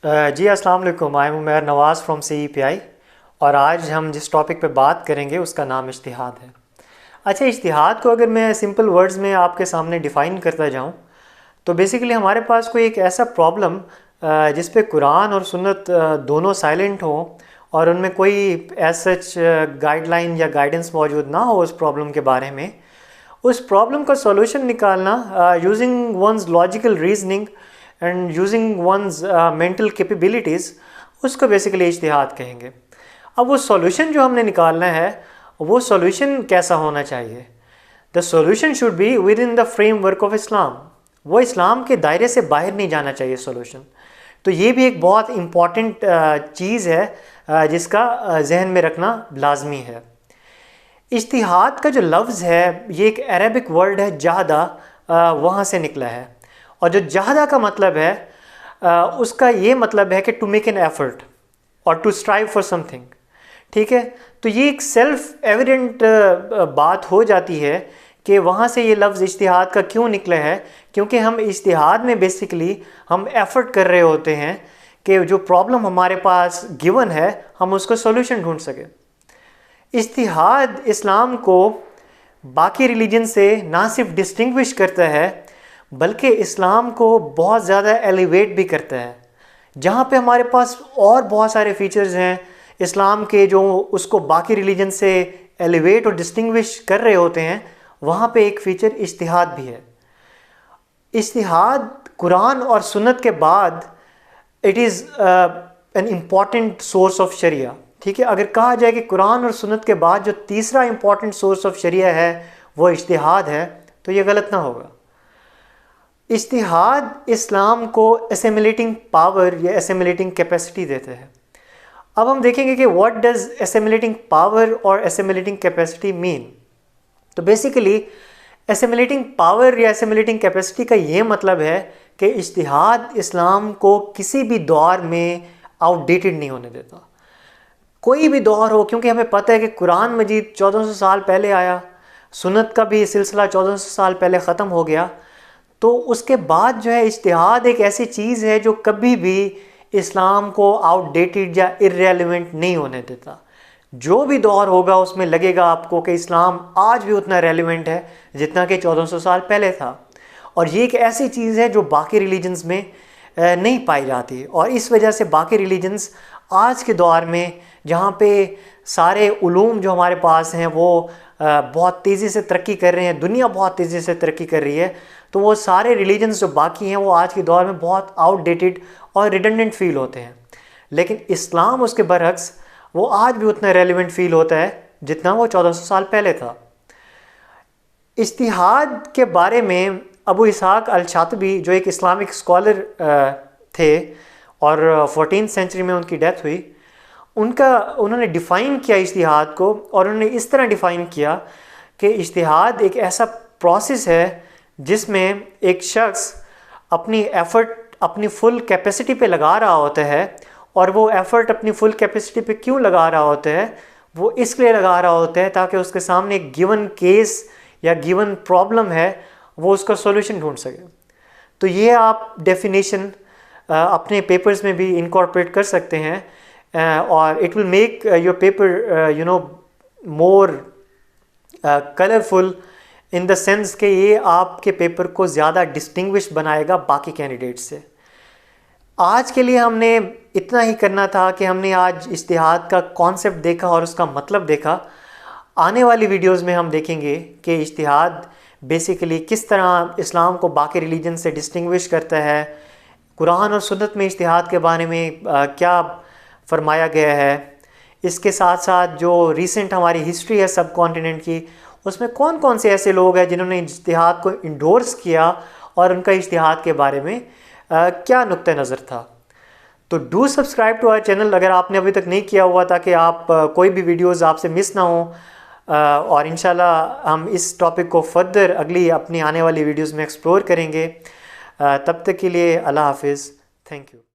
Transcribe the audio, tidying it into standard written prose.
جی السلام علیکم، میں عمیر نواز فرام CEPI، اور آج ہم جس ٹاپک پہ بات کریں گے اس کا نام اجتہاد ہے۔ اچھا، اجتہاد کو اگر میں سمپل ورڈز میں آپ کے سامنے ڈیفائن کرتا جاؤں تو بیسیکلی ہمارے پاس کوئی ایک ایسا پرابلم جس پہ قرآن اور سنت دونوں سائلنٹ ہوں اور ان میں کوئی ایز سچ گائیڈ لائن یا گائیڈنس موجود نہ ہو اس پرابلم کے بارے میں، اس پرابلم کا سولوشن نکالنا using one's logical reasoning and using one's mental capabilities, اس کو بیسیکلی اجتہاد کہیں گے۔ اب وہ سولوشن جو ہم نے نکالنا ہے وہ سولوشن کیسا ہونا چاہیے؟ The solution should be within the framework of Islam, وہ اسلام کے دائرے سے باہر نہیں جانا چاہیے سولوشن۔ تو یہ بھی ایک بہت امپورٹنٹ چیز ہے جس کا ذہن میں رکھنا لازمی ہے۔ اجتہاد کا جو لفظ ہے یہ ایک عربک ورڈ ہے جہدہ، وہاں سے نکلا ہے، اور جو جہدہ کا مطلب ہے اس کا یہ مطلب ہے کہ ٹو میک این ایفرٹ اور to strive for something, ٹھیک ہے؟ تو یہ ایک سیلف ایویڈنٹ بات ہو جاتی ہے کہ وہاں سے یہ لفظ اجتہاد کا کیوں نکلا ہے، کیونکہ ہم اجتہاد میں بیسیکلی ہم ایفرٹ کر رہے ہوتے ہیں کہ جو پرابلم ہمارے پاس گیون ہے ہم اس کو سولوشن ڈھونڈ سکیں۔ اجتہاد اسلام کو باقی ریلیجن سے نہ صرف ڈسٹنگوش کرتا ہے بلکہ اسلام کو بہت زیادہ ایلیویٹ بھی کرتا ہے۔ جہاں پہ ہمارے پاس اور بہت سارے فیچرز ہیں اسلام کے جو اس کو باقی ریلیجن سے ایلیویٹ اور ڈسٹنگوش کر رہے ہوتے ہیں، وہاں پہ ایک فیچر اجتہاد بھی ہے۔ اجتہاد قرآن اور سنت کے بعد it is an important source of شریعہ، ٹھیک ہے؟ اگر کہا جائے کہ قرآن اور سنت کے بعد جو تیسرا امپورٹنٹ سورس آف شریعہ ہے وہ اجتہاد ہے تو یہ غلط نہ ہوگا۔ اجتہاد اسلام کو اسیمیلیٹنگ پاور یا اسیمیلیٹنگ کیپیسٹی دیتے ہیں۔ اب ہم دیکھیں گے کہ واٹ ڈز اسیمیلیٹنگ پاور اور اسیمیلیٹنگ کیپیسٹی مین۔ تو بیسیکلی اسیمیلیٹنگ پاور یا اسیمیلیٹنگ کیپیسٹی کا یہ مطلب ہے کہ اجتہاد اسلام کو کسی بھی دور میں آؤٹ ڈیٹڈ نہیں ہونے دیتا، کوئی بھی دور ہو، کیونکہ ہمیں پتہ ہے کہ قرآن مجید 1400 سال پہلے آیا، سنت کا بھی سلسلہ 1400 سال پہلے ختم ہو گیا، تو اس کے بعد جو ہے اجتہاد ایک ایسی چیز ہے جو کبھی بھی اسلام کو آؤٹ ڈیٹڈ یا ارریلیونٹ نہیں ہونے دیتا۔ جو بھی دور ہوگا اس میں لگے گا آپ کو کہ اسلام آج بھی اتنا ریلیونٹ ہے جتنا کہ 1400 سال پہلے تھا، اور یہ ایک ایسی چیز ہے جو باقی ریلیجنز میں نہیں پائی جاتی، اور اس وجہ سے باقی ریلیجنز آج کے دور میں جہاں پہ سارے علوم جو ہمارے پاس ہیں وہ بہت تیزی سے ترقی کر رہے ہیں، دنیا بہت تیزی سے ترقی کر رہی ہے، تو وہ سارے ریلیجنز جو باقی ہیں وہ آج کے دور میں بہت آؤٹ ڈیٹڈ اور ریڈنڈنٹ فیل ہوتے ہیں، لیکن اسلام اس کے برعکس وہ آج بھی اتنا ریلیونٹ فیل ہوتا ہے جتنا وہ 1400 سال پہلے تھا۔ اجتہاد کے بارے میں ابو اسحاق الشاطبی جو ایک اسلامک اسکالر تھے اور 14 سینچری میں ان کی ڈیتھ ہوئی، انہوں نے ڈیفائن کیا اجتہاد کو، اور انہوں نے اس طرح ڈیفائن کیا کہ اجتہاد ایک ایسا پروسیس ہے جس میں ایک شخص اپنی ایفرٹ اپنی فل کیپیسٹی پہ لگا رہا ہوتا ہے، اور وہ ایفرٹ اپنی فل کیپیسٹی پہ کیوں لگا رہا ہوتا ہے؟ وہ اس لیے لگا رہا ہوتا ہے تاکہ اس کے سامنے ایک گیون کیس یا گیون پرابلم ہے وہ اس کا سولوشن ڈھونڈ سکے۔ تو یہ آپ ڈیفینیشن اپنے پیپرز میں بھی انکارپوریٹ کر سکتے ہیں، اور it will make your paper more colourful in the sense کہ یہ آپ کے پیپر کو زیادہ ڈسٹنگوش بنائے گا باقی کینڈیڈیٹ سے۔ آج کے لیے ہم نے اتنا ہی کرنا تھا کہ ہم نے آج اجتہاد کا کانسیپٹ دیکھا اور اس کا مطلب دیکھا۔ آنے والی ویڈیوز میں ہم دیکھیں گے کہ اجتہاد بیسیکلی کس طرح اسلام کو باقی ریلیجن سے ڈسٹنگوش کرتا ہے، قرآن اور سنت میں اجتہاد کے بارے میں کیا فرمایا گیا ہے، اس کے ساتھ ساتھ جو ریسنٹ ہماری ہسٹری ہے سب کانٹیننٹ کی، اس میں کون کون سے ایسے لوگ ہیں جنہوں نے اجتہاد کو انڈورس کیا اور ان کا اجتہاد کے بارے میں کیا نقطہ نظر تھا۔ تو do subscribe to our channel اگر آپ نے ابھی تک نہیں کیا ہوا، تاکہ آپ کوئی بھی ویڈیوز آپ سے مس نہ ہوں، اور انشاءاللہ ہم اس ٹاپک کو فردر اگلی اپنی آنے والی ویڈیوز میں ایکسپلور کریں گے۔ تب تک کے لیے اللہ حافظ، تھینک یو۔